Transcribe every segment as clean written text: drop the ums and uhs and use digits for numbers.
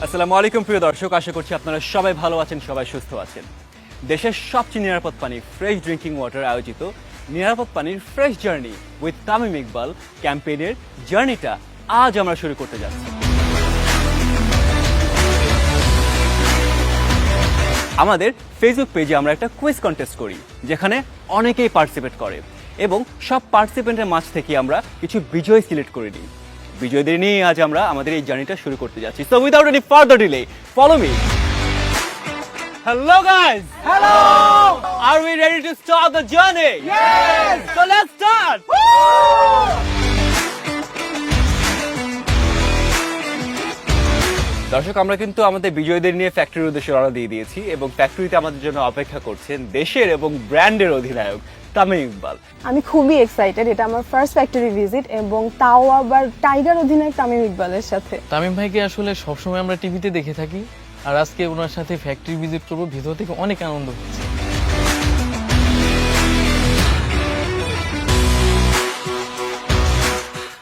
আসসালামু আলাইকুম প্রিয় দর্শক, আশা করছি আপনারা সবাই ভালো আছেন, সবাই সুস্থ আছেন। দেশের সবচেয়ে নিরাপদ পানি ফ্রেশ ড্রিঙ্কিং ওয়াটার আয়োজিত নিরাপদ পানির fresh journey with Tamim Iqbal ক্যাম্পেইনের জার্নিটা আজ আমরা শুরু করতে যাচ্ছি। আমাদের ফেসবুক পেজে আমরা একটা কুইজ কন্টেস্ট করি, যেখানে অনেকেই পার্টিসিপেট করে এবং সব পার্টিসিপেন্টের মাঝ থেকে আমরা কিছু বিজয় সিলেক্ট করে নিই। বিজয়ীদের নিয়ে আজ আমরা আমাদের এই জার্নিটা শুরু করতে যাচ্ছি। So without any further delay, follow me. Hello guys! Hello! Are we ready to start the journey? Yes! So let's start! দর্শক, আমরা কিন্তু আমাদের বিজয়ীদের নিয়ে ফ্যাক্টরির উদ্দেশ্যে রওনা দিয়ে দিয়েছি এবং ফ্যাক্টরিতে আমাদের জন্য অপেক্ষা করছেন দেশের এবং ব্র্যান্ডের অধিনায়ক তামিম ইকবাল। আমি খুবই এক্সাইটেড, এটা আমার ফার্স্ট ফ্যাক্টরি ভিজিট এবং তাও আবার টাইগার অধিনায়ক তামিম ইকবালের সাথে। তামিম ভাইকে আসলে সবসময় আমরা টিভিতে দেখে থাকি, আর আজকে ওনার সাথে ফ্যাক্টরি ভিজিট করবো, ভিতর থেকে অনেক আনন্দ হচ্ছে।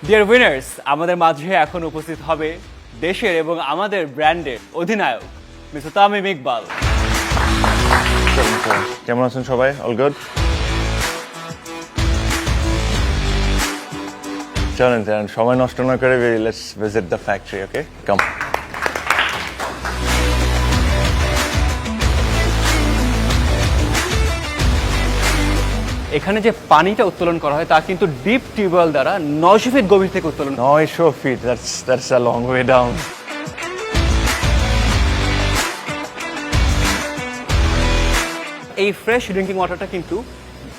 ডিয়ার উইনার্স, আমাদের মাঝে এখন উপস্থিত হবে দেশের এবং আমাদের ব্র্যান্ডের অধিনায়ক মিস্টার তামিম ইকবাল। কেমন আছেন সবাই? All good? চলেন সময় নষ্ট না করে লেটস ভিজিট দ্য ফ্যাক্টরি। ওকে, কাম। এখানে যে পানিটা উত্তোলন করা হয় তা কিন্তু ডিপ টিউবওয়েল দ্বারা 900 ফিট গভীর থেকে উত্তোলন। 900 feet, that's a long way down. এই ফ্রেশ ড্রিঙ্কিং ওয়াটারটা কিন্তু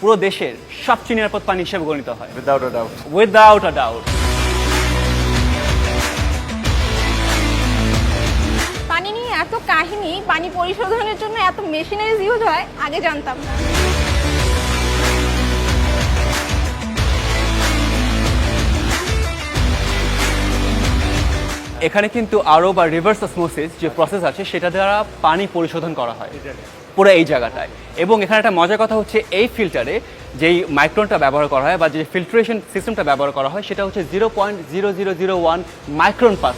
পুরো দেশের সবচেয়ে নিরাপদ পানি হিসেবে গণিত হয়, without a doubt. Without a doubt. পানি নিয়ে এত কাহিনী, পানি পরিশোধনের জন্য এত মেশিনারিজ ইউজ হয়, আগে জানতাম না। এখানে কিন্তু আরও বা রিভার্স অসমোসিস যে প্রসেস আছে সেটা দ্বারা পানি পরিশোধন করা হয় পুরো এই জায়গাটায়। এবং এখানে একটা মজার কথা হচ্ছে, এই ফিল্টারে যেই মাইক্রনটা ব্যবহার করা হয় বা যে ফিল্ট্রেশন সিস্টেমটা ব্যবহার করা হয় সেটা হচ্ছে 0.0001 মাইক্রন পার।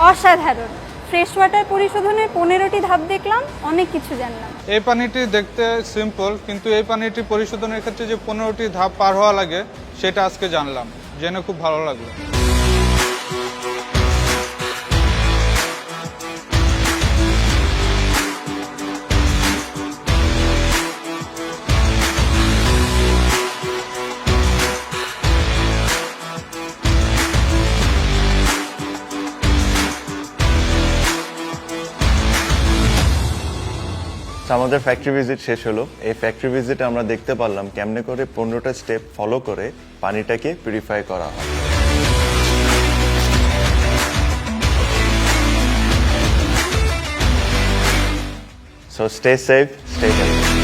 অসাধারণ। ফ্রেশ ওয়াটার পরিশোধনের 15টি ধাপ দেখলাম, অনেক কিছু জানলাম। এই পানিটি দেখতে সিম্পল, কিন্তু এই পানিটি পরিশোধনের ক্ষেত্রে যে 15টি ধাপ পার হওয়া লাগে সেটা আজকে জানলাম, জেনে খুব ভালো লাগলো। আমাদের ফ্যাক্টরি ভিজিট শেষ হলো। এই ফ্যাক্টরি ভিজিটে আমরা দেখতে পারলাম কেমনে করে 15টা স্টেপ ফলো করে পানিটাকে পিউরিফাই করা হয়। So stay safe, stay healthy.